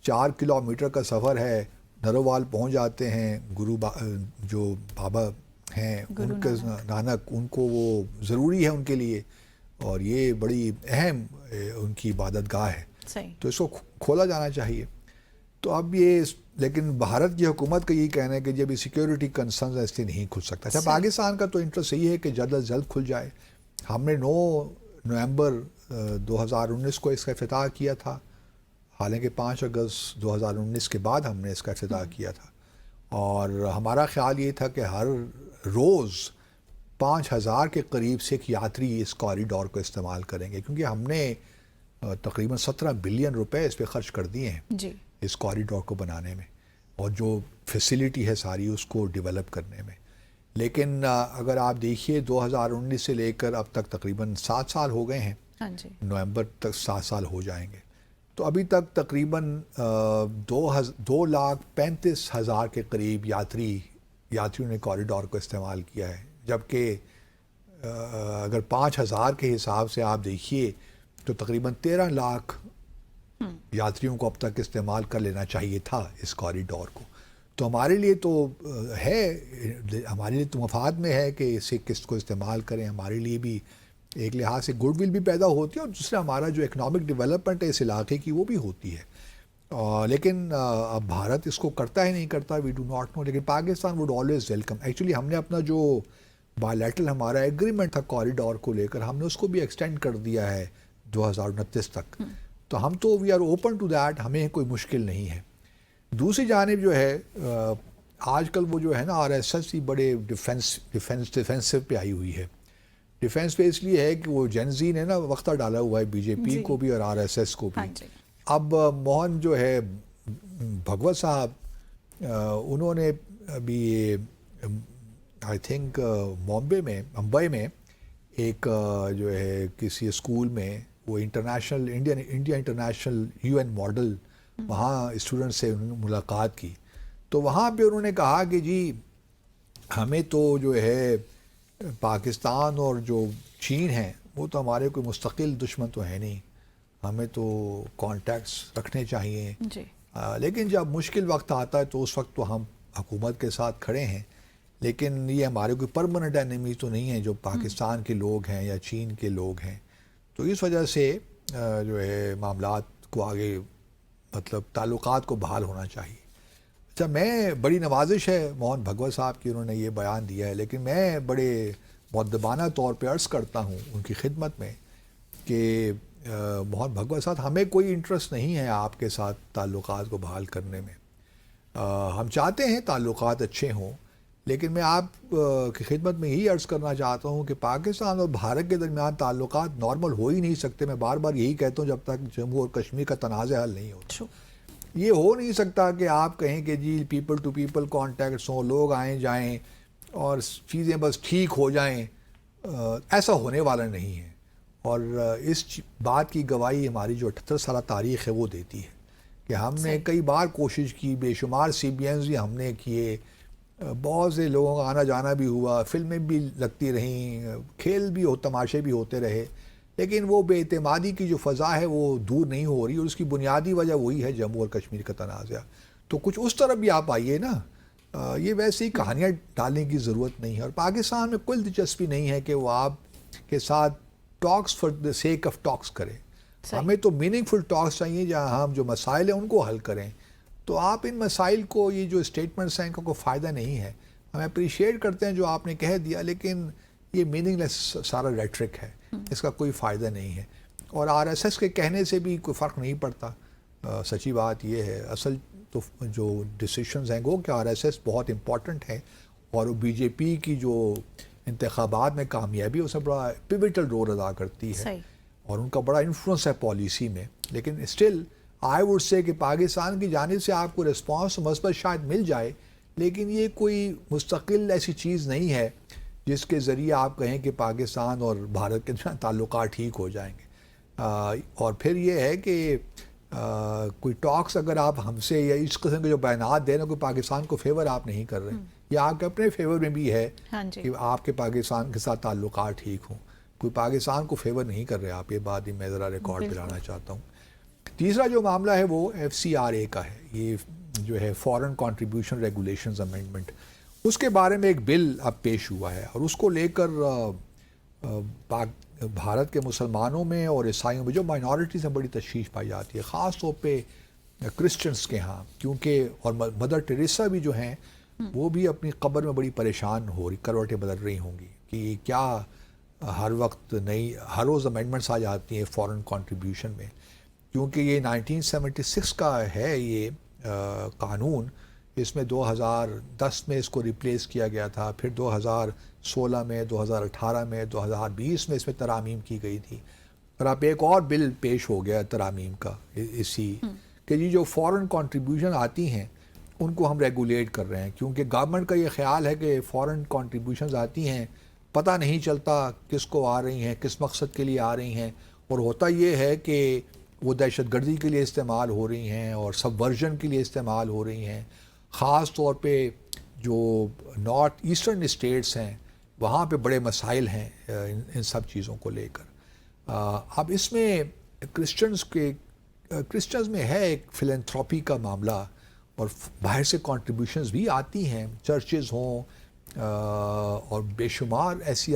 4 کلومیٹر کا سفر ہے, نروال پہنچ جاتے ہیں, جو بابا ہیں ان کے نانک, ان کو وہ ضروری ہے ان کے لیے, اور یہ بڑی اہم ان کی عبادت گاہ ہے, تو اس کو کھولا جانا چاہیے. تو اب یہ, لیکن بھارت کی حکومت کا یہی کہنا ہے کہ جب یہ سیکیورٹی کنسرنز اس لیے نہیں کھل سکتا. اچھا پاکستان کا تو انٹرسٹ یہی ہے کہ جلد از جلد کھل جائے. ہم نے 9 نومبر 2019 کو اس کا افتتاح کیا تھا, حالانکہ 5 اگست 2019 کے بعد ہم نے اس کا افتتاح کیا تھا, اور ہمارا خیال یہ تھا کہ ہر روز 5000 کے قریب سکھ یاتری اس کوریڈور کو استعمال کریں گے, کیونکہ ہم نے تقریباً 17 بلین روپے اس پہ خرچ کر دیے ہیں اس کوریڈور کو بنانے میں, اور جو فیسیلیٹی ہے ساری اس کو ڈیولپ کرنے میں. لیکن اگر آپ دیکھیے 2019 سے لے کر اب تک تقریباً 7 سال ہو گئے ہیں, نومبر تک 7 سال ہو جائیں گے, تو ابھی تک تقریباً 2,35,000 کے قریب یاتریوں نے کوریڈور کو استعمال کیا ہے, جبکہ اگر 5,000 کے حساب سے آپ دیکھیے تو تقریباً 13 لاکھ یاتریوں کو اب تک استعمال کر لینا چاہیے تھا اس کوریڈور کو. تو ہمارے لیے تو ہے, ہمارے لیے تو مفاد میں ہے کہ اسے کس کو استعمال کریں. ہمارے لیے بھی ایک لحاظ سے گڈ ول بھی پیدا ہوتی ہے, اور دوسرا ہمارا جو اکنامک ڈیولپمنٹ ہے اس علاقے کی وہ بھی ہوتی ہے. لیکن اب بھارت اس کو کرتا ہے نہیں کرتا, وی ڈو ناٹ نو. لیکن Pakistan would always welcome. Actually ہم نے اپنا جو بائیلیٹرل ہمارا ایگریمنٹ تھا کوریڈور کو لے کر, ہم نے اس کو بھی ایکسٹینڈ کر دیا ہے 2029 تک. تو ہم تو we are open to that, ہمیں کوئی مشکل نہیں ہے. دوسری جانب جو ہے آج کل وہ جو ہے نا RSS ہی بڑے ڈیفینسو پہ آئی ہوئی ہے. ڈیفینس پہ اس لیے ہے کہ وہ جنزی نے نا وقتہ ڈالا ہوا ہے بی جے پی کو بھی اور RSS کو بھی. اب موہن جو ہے بھگوت صاحب, انہوں نے ابھی آئی تھنک ممبئی میں ایک جو ہے کسی اسکول میں وہ انڈیا انٹرنیشنل UN ماڈل, وہاں اسٹوڈنٹ سے انہوں نے ملاقات کی. تو وہاں پہ انہوں نے کہا کہ جی ہمیں تو جو ہے پاکستان اور جو چین ہیں وہ تو ہمارے کوئی مستقل دشمن تو ہے نہیں, ہمیں تو کانٹیکٹس رکھنے چاہیے. لیکن جب مشکل وقت آتا ہے تو اس وقت تو ہم حکومت کے ساتھ کھڑے ہیں, لیکن یہ ہمارے کوئی پرماننٹ اینیمی تو نہیں ہے جو پاکستان کے لوگ ہیں یا چین کے لوگ ہیں. تو اس وجہ سے جو ہے معاملات کو آگے مطلب تعلقات کو بحال ہونا چاہیے. اچھا میں بڑی نوازش ہے موہن بھگوت صاحب کی, انہوں نے یہ بیان دیا ہے, لیکن میں بڑے مؤدبانہ طور پہ عرض کرتا ہوں ان کی خدمت میں کہ موہن بھگوت صاحب ہمیں کوئی انٹرسٹ نہیں ہے آپ کے ساتھ تعلقات کو بحال کرنے میں. ہم چاہتے ہیں تعلقات اچھے ہوں, لیکن میں آپ کی خدمت میں یہی عرض کرنا چاہتا ہوں کہ پاکستان اور بھارت کے درمیان تعلقات نارمل ہو ہی نہیں سکتے. میں بار بار یہی کہتا ہوں جب تک جموں اور کشمیر کا تنازع حل نہیں ہوتا. یہ ہو نہیں سکتا کہ آپ کہیں کہ جی پیپل ٹو پیپل کانٹیکٹس ہوں, لوگ آئیں جائیں اور چیزیں بس ٹھیک ہو جائیں. ایسا ہونے والا نہیں ہے, اور اس بات کی گواہی ہماری جو 78 سالہ تاریخ ہے وہ دیتی ہے کہ ہم نے کئی بار کوشش کی, بے شمار CBNs بھی ہم نے کیے, بہت سے لوگوں کا آنا جانا بھی ہوا, فلمیں بھی لگتی رہیں, کھیل بھی تماشے بھی ہوتے رہے, لیکن وہ بے اعتمادی کی جو فضا ہے وہ دور نہیں ہو رہی, اور اس کی بنیادی وجہ وہی ہے جموں اور کشمیر کا تنازع. تو کچھ اس طرف بھی آپ آئیے نا, یہ ویسے ہی کہانیاں ڈالنے کی ضرورت نہیں ہے. اور پاکستان میں کوئی دلچسپی نہیں ہے کہ وہ آپ کے ساتھ ٹاکس فار دا سیک آف ٹاکس کرے. ہمیں تو میننگ فل ٹاکس چاہیے جہاں ہم جو مسائل ہیں ان کو حل کریں. تو آپ ان مسائل کو, یہ جو اسٹیٹمنٹس ہیں ان کا کوئی فائدہ نہیں ہے. ہم اپریشیٹ کرتے ہیں جو آپ نے کہہ دیا, لیکن یہ میننگ لیس سارا ریٹرک ہے, اس کا کوئی فائدہ نہیں ہے. اور RSS کے کہنے سے بھی کوئی فرق نہیں پڑتا. سچی بات یہ ہے, اصل تو جو ڈیسیشنز ہیں وہ کہ RSS بہت امپورٹنٹ ہے, اور بی جے پی کی جو انتخابات میں کامیابی اس میں بڑا پیوٹل رول ادا کرتی ہے صحیح. اور ان کا بڑا انفلوئنس ہے پالیسی میں. لیکن اسٹل آئی ووڈ سے کہ پاکستان کی جانب سے آپ کو رسپانس مثبت شاید مل جائے، لیکن یہ کوئی مستقل ایسی چیز نہیں ہے جس کے ذریعے آپ کہیں کہ پاکستان اور بھارت کے تعلقات ٹھیک ہو جائیں گے. اور پھر یہ ہے کہ کوئی ٹاکس اگر آپ ہم سے یا اس قسم کے جو بیانات دے رہے ہیں، کوئی پاکستان کو فیور آپ نہیں کر رہے، یا آپ کے اپنے فیور میں بھی ہے کہ آپ کے پاکستان کے ساتھ تعلقات ٹھیک ہوں. کوئی پاکستان کو فیور نہیں کر رہے آپ، یہ بات میں ذرا ریکارڈ دلانا چاہتا ہوں. تیسرا جو معاملہ ہے وہ FCRA کا ہے، یہ جو ہے فارن کنٹریبیوشن ریگولیشنز امینڈمنٹ. اس کے بارے میں ایک بل اب پیش ہوا ہے اور اس کو لے کر بھارت کے مسلمانوں میں اور عیسائیوں میں جو مائنورٹیز ہیں بڑی تشویش پائی جاتی ہے، خاص طور پہ کرسچنس کے ہاں، کیونکہ اور مدر ٹریسا بھی جو ہیں وہ بھی اپنی قبر میں بڑی پریشان ہو رہی، کروٹیں بدل رہی ہوں گی کہ کیا ہر وقت ہر روز امینڈمنٹس آ جاتی ہیں فارن کنٹریبیوشن میں. کیونکہ یہ 1976 کا ہے یہ قانون، اس میں 2010 میں اس کو ریپلیس کیا گیا تھا، پھر 2016 میں، 2018 میں، 2020 میں اس میں ترامیم کی گئی تھی. اور اب ایک اور بل پیش ہو گیا ترامیم کا اسی کہ یہ جو فارن کنٹریبیوشن آتی ہیں ان کو ہم ریگولیٹ کر رہے ہیں. کیونکہ گورنمنٹ کا یہ خیال ہے کہ فارن کنٹریبیوشنز آتی ہیں، پتہ نہیں چلتا کس کو آ رہی ہیں، کس مقصد کے لیے آ رہی ہیں، اور ہوتا یہ ہے کہ وہ دہشت گردی کے لیے استعمال ہو رہی ہیں اور سب ورژن کے لیے استعمال ہو رہی ہیں. خاص طور پہ جو نارتھ ایسٹرن اسٹیٹس ہیں وہاں پہ بڑے مسائل ہیں ان سب چیزوں کو لے کر. اب اس میں کرسچنز میں ہے ایک فلینتھراپی کا معاملہ، اور باہر سے کنٹریبیوشنز بھی آتی ہیں، چرچز ہوں اور بے شمار ایسی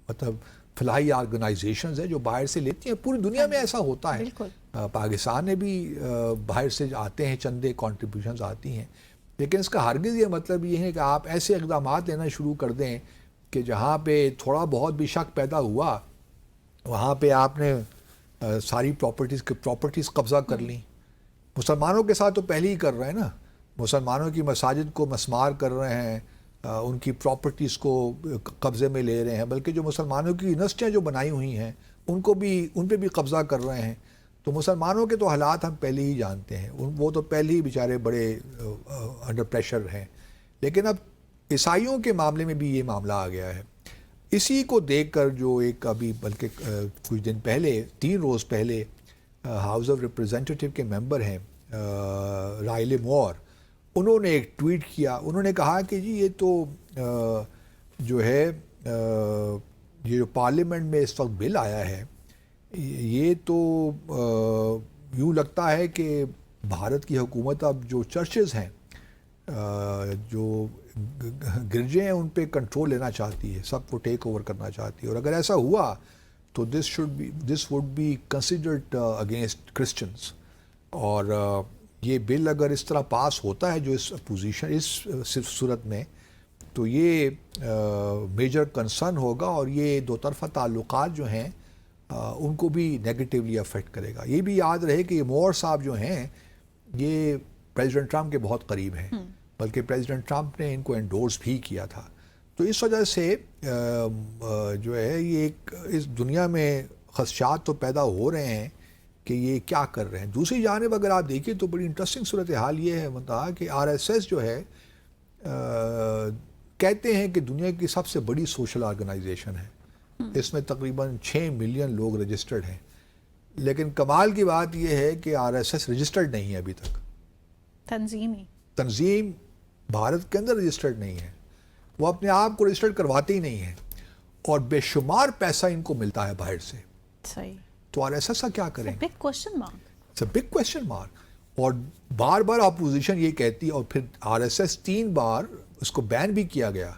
مطلب فلاحی آرگنائزیشنز ہیں جو باہر سے لیتی ہیں. پوری دنیا میں ایسا ہوتا ہے، پاکستان میں بھی باہر سے آتے ہیں، چندے کنٹریبیوشنز آتی ہیں. لیکن اس کا ہرگز یہ مطلب یہ ہے کہ آپ ایسے اقدامات لینا شروع کر دیں کہ جہاں پہ تھوڑا بہت بھی شک پیدا ہوا وہاں پہ آپ نے ساری پراپرٹیز قبضہ کر لیں. مسلمانوں کے ساتھ تو پہلے ہی کر رہے ہیں نا، مسلمانوں کی مساجد کو مسمار کر رہے ہیں، ان کی پراپرٹیز کو قبضے میں لے رہے ہیں، بلکہ جو مسلمانوں کی یونیورسٹیاں جو بنائی ہوئی ہیں ان پہ بھی قبضہ کر رہے ہیں. تو مسلمانوں کے تو حالات ہم پہلے ہی جانتے ہیں، وہ تو پہلے ہی بیچارے بڑے انڈر پریشر ہیں. لیکن اب عیسائیوں کے معاملے میں بھی یہ معاملہ آ گیا ہے. اسی کو دیکھ کر جو ایک ابھی بلکہ کچھ دن پہلے 3 روز پہلے ہاؤس آف ریپریزنٹیٹیو کے ممبر ہیں رائلے مور، انہوں نے ایک ٹویٹ کیا. انہوں نے کہا کہ جی یہ تو جو ہے یہ جو پارلیمنٹ میں اس وقت بل آیا ہے یہ تو یوں لگتا ہے کہ بھارت کی حکومت اب جو چرچز ہیں، جو گرجے ہیں، ان پہ کنٹرول لینا چاہتی ہے، سب کو ٹیک اوور کرنا چاہتی ہے. اور اگر ایسا ہوا تو this would be considered against Christians. اور یہ بل اگر اس طرح پاس ہوتا ہے جو اس صورت میں، تو یہ میجر کنسرن ہوگا اور یہ دو طرفہ تعلقات جو ہیں ان کو بھی نیگیٹیولی افیکٹ کرے گا. یہ بھی یاد رہے کہ یہ مور صاحب جو ہیں یہ پریزیڈنٹ ٹرمپ کے بہت قریب ہیں، بلکہ پریزیڈنٹ ٹرمپ نے ان کو انڈورس بھی کیا تھا. تو اس وجہ سے جو ہے یہ اس دنیا میں خدشات تو پیدا ہو رہے ہیں کہ یہ کیا کر رہے ہیں. دوسری جانب اگر آپ دیکھیں تو بڑی انٹرسٹنگ صورتحال یہ ہے مطلب کہ RSS جو ہے کہتے ہیں کہ دنیا کی سب سے بڑی سوشل آرگنائزیشن ہے، اس میں تقریباً 6 ملین لوگ رجسٹرڈ ہیں. لیکن کمال کی بات یہ ہے کہ RSS رجسٹرڈ نہیں ہے ابھی تک. تنظیم بھارت کے اندر رجسٹرڈ نہیں ہے، وہ اپنے آپ کو رجسٹرڈ کرواتے ہی نہیں ہیں، اور بے شمار پیسہ ان کو ملتا ہے باہر سے. تو RSS کا کیا کریں؟ Big question mark. It's a big question mark. اور بار بار اپوزیشن یہ کہتی ہے، اور پھر RSS 3 بار اس کو بین بھی کیا گیا.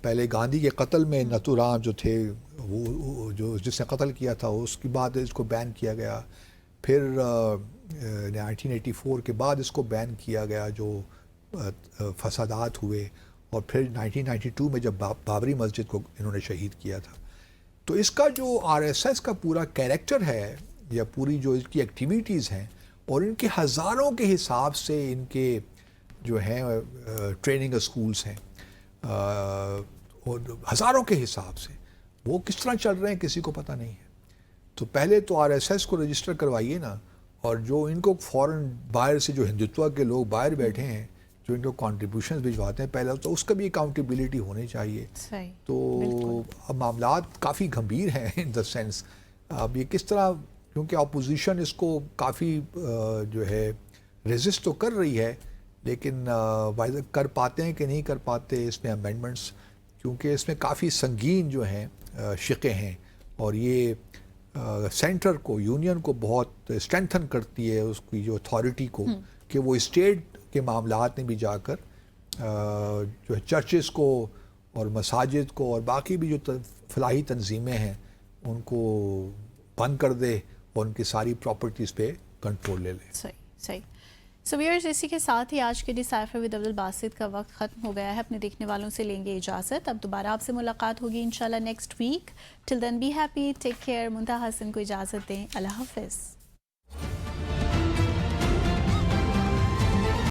پہلے گاندھی کے قتل میں نتھو رام جو تھے وہ جو جس نے قتل کیا تھا، اس کے بعد اس کو بین کیا گیا. پھر 1984 کے بعد اس کو بین کیا گیا جو فسادات ہوئے، اور پھر 1992 میں جب بابری مسجد کو انہوں نے شہید کیا تھا. تو اس کا جو RSS کا پورا کیریکٹر ہے یا پوری جو اس کی ایکٹیویٹیز ہیں، اور ان کے ہزاروں کے حساب سے ان کے جو ہیں ٹریننگ اسکولز ہیں، ہزاروں کے حساب سے وہ کس طرح چل رہے ہیں کسی کو پتہ نہیں ہے. تو پہلے تو RSS کو رجسٹر کروائیے نا, اور جو ان کو فوراً باہر سے جو ہندوتوا کے لوگ باہر بیٹھے ہیں جو ان کو کنٹریبیوشنز بھجواتے ہیں پہلے تو اس کا بھی اکاؤنٹیبلٹی ہونی چاہیے. تو اب معاملات کافی گھمبیر ہیں ان دا سینس. اب یہ کس طرح, کیونکہ اپوزیشن اس کو کافی جو ہے ریزسٹ تو کر رہی ہے, لیکن کر پاتے ہیں کہ نہیں کر پاتے اس میں امینڈمنٹس, کیونکہ اس میں کافی سنگین جو ہیں شقیں ہیں, اور یہ سینٹر کو, یونین کو بہت اسٹرینتھن کرتی ہے اس کی جو اتھارٹی کو, کہ وہ اسٹیٹ کے معاملات میں بھی جا کر جو چرچز کو اور مساجد کو اور باقی بھی جو فلاحی تنظیمیں ہیں ان کو بند کر دے اور ان کی ساری پراپرٹیز پہ کنٹرول لے لے. صحیح. سو ویئرز, اسی کے ساتھ ہی آج کے ڈیسائفر ود عبدالباسط کا وقت ختم ہو گیا ہے. اپنے دیکھنے والوں سے لیں گے اجازت. اب دوبارہ آپ سے ملاقات ہوگی انشاءاللہ next week. Till then be happy, take care. Muntaha Hasan کو اجازت دیں. اللہ حافظ.